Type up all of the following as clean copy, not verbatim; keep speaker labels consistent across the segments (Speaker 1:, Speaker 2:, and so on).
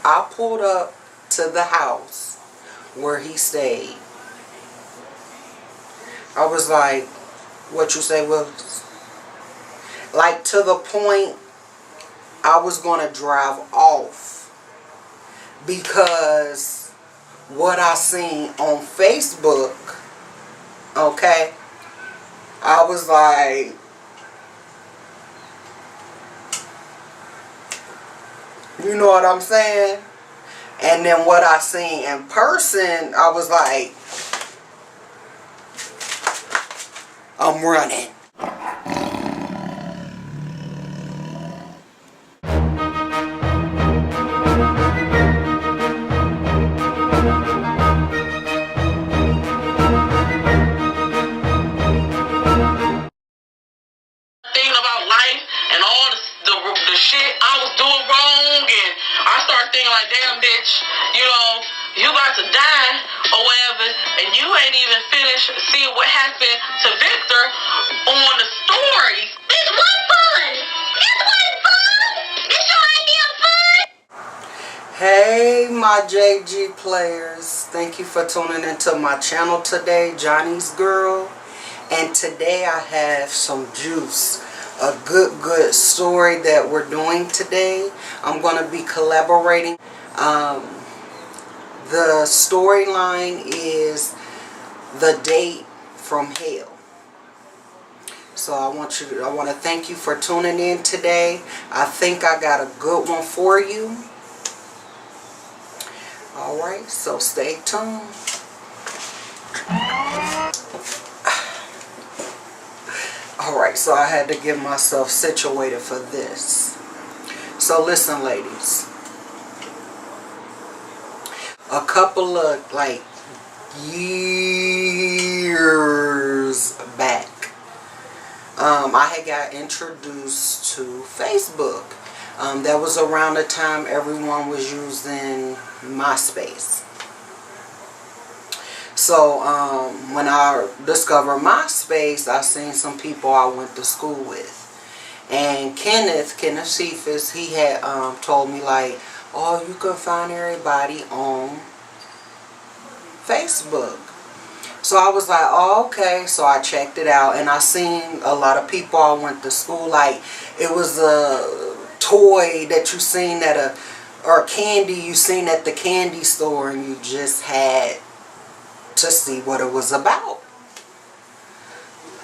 Speaker 1: I pulled up to the house where he stayed, I was like, what you say was, like, to the point I was going to drive off because what I seen on Facebook, okay, I was like, you know what I'm saying? And then what I seen in person, I was like, I'm running.
Speaker 2: About life and all the shit I was doing wrong, and I started thinking like, damn bitch, you know, you about to die or whatever, and you ain't even finished seeing what happened to Victor on the stories. Bitch, what fun? This wasn't fun. This your idea of fun.
Speaker 1: Hey my JG players, thank you for tuning into my channel today, Johnies Girl. And today I have some juice, a good story that we're doing today. I'm going to be collaborating. The storyline is The Date from Hell. So I want to thank you for tuning in today. I think I got a good one for you. Alright, so stay tuned. Alright, so I had to get myself situated for this. So listen, ladies. A couple of, like, years back, I had got introduced to Facebook. That was around the time everyone was using MySpace. So when I discovered MySpace, I seen some people I went to school with. And Kenneth Cephas, he had told me like, oh, you can find everybody on Facebook. So I was like, oh, okay. So I checked it out, and I seen a lot of people I went to school. Like, it was a toy that you seen at or candy you seen at the candy store, and you just had to see what it was about.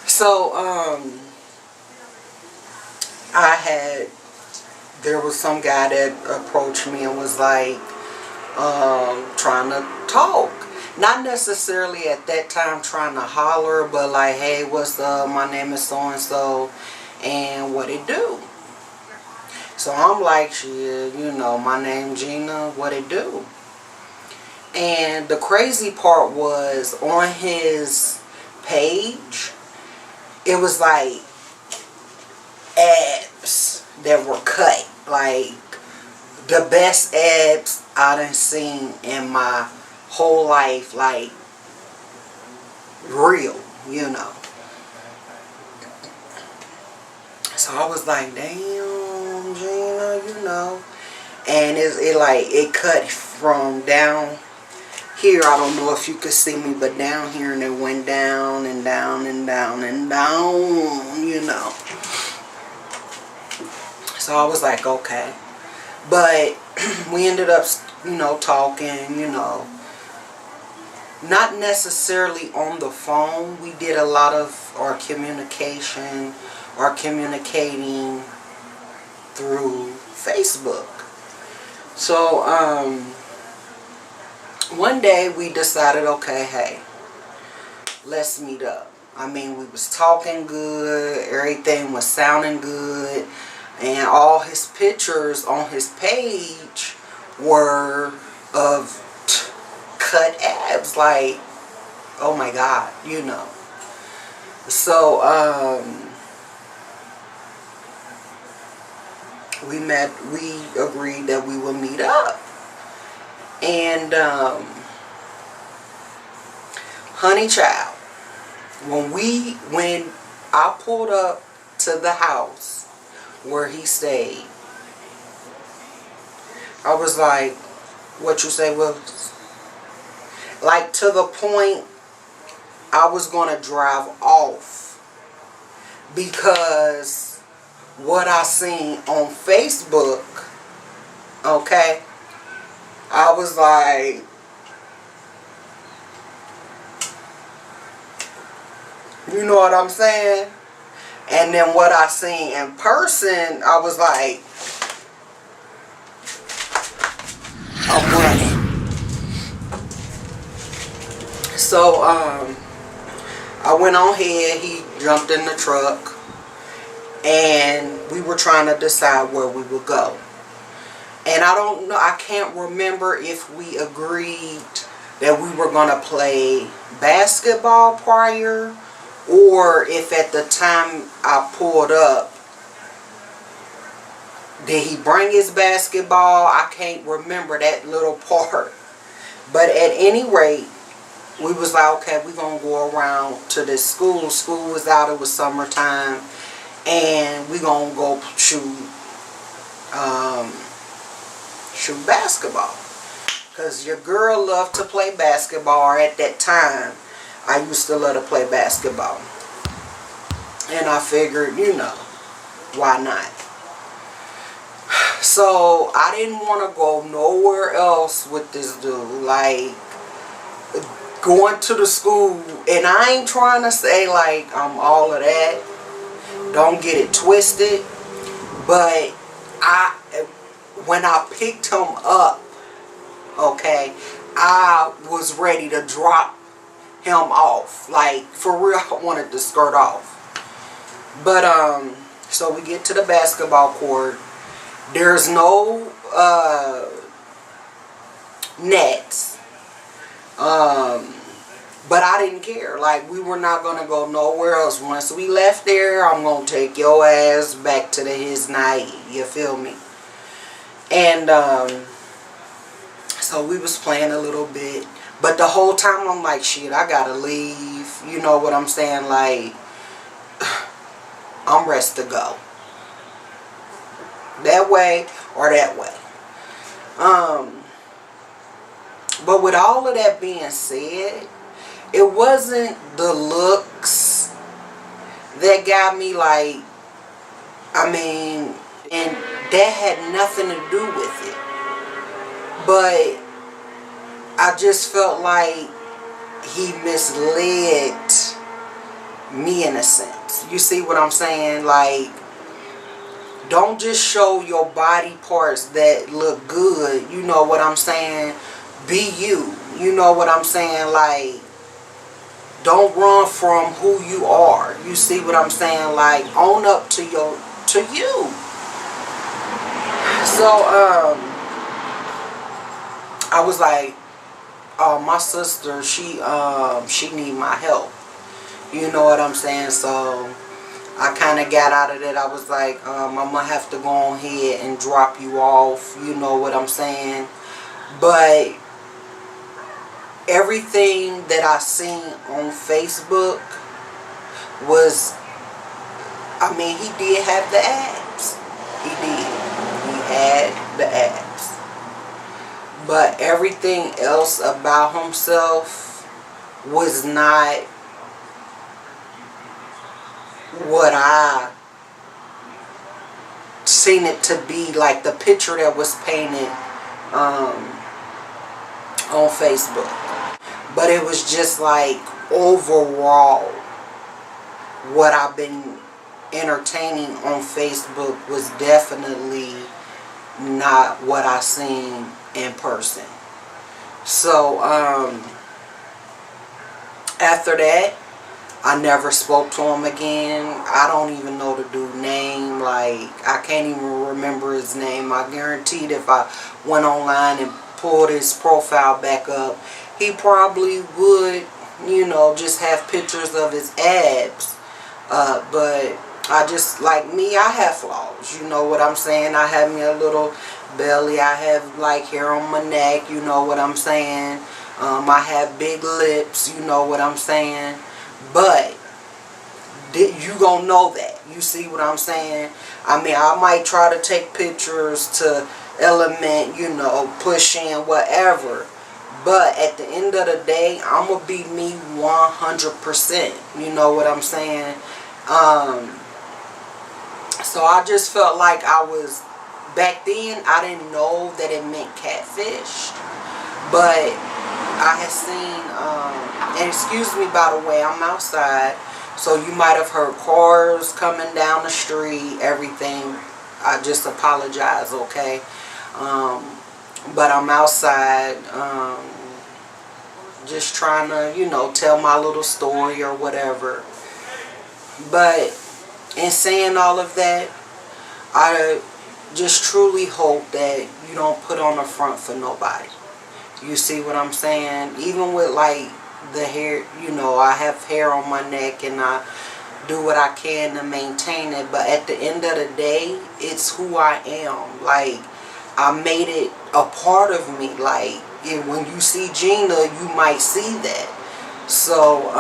Speaker 1: So there was some guy that approached me and was like trying to talk. Not necessarily at that time trying to holler, but like, hey, what's up? My name is so-and-so, and what it do? So I'm like, shit, you know, my name Gina, what it do? And the crazy part was, on his page, it was like abs that were cut. Like, the best abs I done seen in my whole life. Like, real, you know. So I was like, damn, Gina, you know. And it cut from down here. I don't know if you could see me, but down here, and it went down and down and down and down, you know. So I was like, okay. But we ended up, you know, talking, you know. Not necessarily on the phone. We did a lot of our communicating through Facebook. So, one day we decided, okay, hey, let's meet up. I mean, we was talking good, everything was sounding good, and all his pictures on his page were of cut abs, like, oh my God, you know. So, we agreed that we would meet up. And, honey child, when I pulled up to the house where he stayed, I was like, what you say was, like, to the point I was going to drive off because what I seen on Facebook, okay, I was like, you know what I'm saying? And then what I seen in person, I was like, I'm running. So, I went on ahead, he jumped in the truck, and we were trying to decide where we would go. And I don't know, I can't remember if we agreed that we were going to play basketball prior, or if at the time I pulled up, did he bring his basketball? I can't remember that little part. But at any rate, we was like, okay, we're going to go around to this school. School was out, it was summertime. And we're going to go shoot basketball. Because your girl loved to play basketball. At that time, I used to love to play basketball. And I figured, you know, why not? So, I didn't want to go nowhere else with this dude. Like, going to the school, and I ain't trying to say like I'm all of that, don't get it twisted, but when I picked him up, okay, I was ready to drop him off, like for real. I wanted to skirt off. But so we get to the basketball court. There's no nets. But I didn't care. Like, we were not going to go nowhere else. Once we left there, I'm going to take your ass back to his night. You feel me? And, so we was playing a little bit. But the whole time, I'm like, shit, I got to leave. You know what I'm saying? Like, I'm ready to go. That way or that way. But with all of that being said, it wasn't the looks that got me, like, I mean, and that had nothing to do with it. But I just felt like he misled me in a sense. You see what I'm saying? Like, don't just show your body parts that look good. You know what I'm saying? Be you. You know what I'm saying? Like, don't run from who you are. You see what I'm saying? Like, own up to you. So, I was like, my sister, she need my help. You know what I'm saying? So, I kind of got out of that. I was like, I'm going to have to go on ahead and drop you off. You know what I'm saying? But everything that I seen on Facebook was, I mean, he did have the abs. He did. He had the abs. But everything else about himself was not what I seen it to be, like the picture that was painted on Facebook. But it was just like overall what I've been entertaining on Facebook was definitely not what I seen in person. So after that, I never spoke to him again. I don't even know the dude's name. Like, I can't even remember his name. I guaranteed if I went online and pulled his profile back up, he probably would, you know, just have pictures of his abs. But I just, like me, I have flaws. You know what I'm saying? I have me a little belly. I have, like, hair on my neck. You know what I'm saying? I have big lips. You know what I'm saying? But you gonna know that. You see what I'm saying? I mean, I might try to take pictures to element, you know, push in, whatever. But at the end of the day, I'm going to be me 100%. You know what I'm saying? So I just felt like I was, back then, I didn't know that it meant catfish. But I had seen, and excuse me by the way, I'm outside. So you might have heard cars coming down the street, everything. I just apologize, okay? But I'm outside, just trying to, you know, tell my little story or whatever. But in saying all of that, I just truly hope that you don't put on a front for nobody. You see what I'm saying? Even with like the hair, you know, I have hair on my neck and I do what I can to maintain it. But at the end of the day, it's who I am. Like, I made it a part of me. Like, when you see Gina, you might see that. So,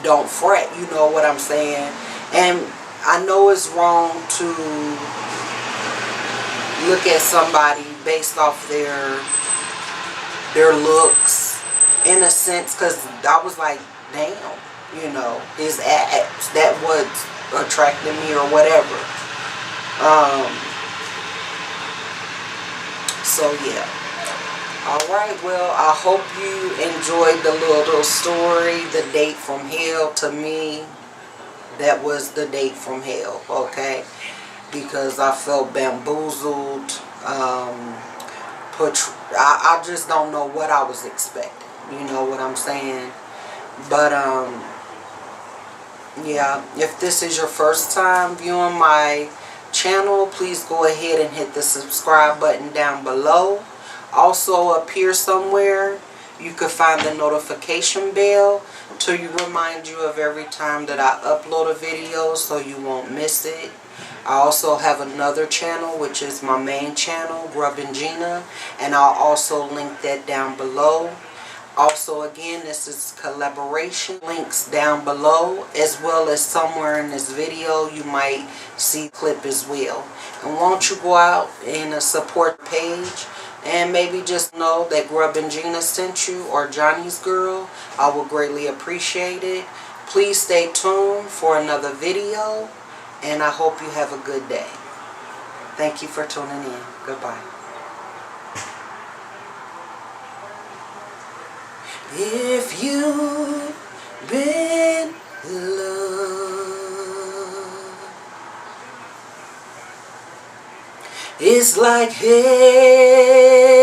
Speaker 1: don't fret, you know what I'm saying? And I know it's wrong to look at somebody based off their looks, in a sense, because I was like, damn, you know, his abs, that was attracting me or whatever. So yeah. Alright, well, I hope you enjoyed the little story, the date from hell. To me, that was the date from hell, okay? Because I felt bamboozled. I just don't know what I was expecting. You know what I'm saying? But, yeah, if this is your first time viewing my channel, please go ahead and hit the subscribe button down below. Also, up here somewhere, you can find the notification bell to remind you of every time that I upload a video, so you won't miss it. I also have another channel, which is my main channel, GrubN Gina, and I'll also link that down below. Also, again, this is collaboration. Links down below, as well as somewhere in this video you might see a clip as well. And won't you go out and support the page, and maybe just know that GrubN Gina sent you, or Johnies Girl. I will greatly appreciate it. Please stay tuned for another video, and I hope you have a good day. Thank you for tuning in. Goodbye. If you've been loved, it's like hell.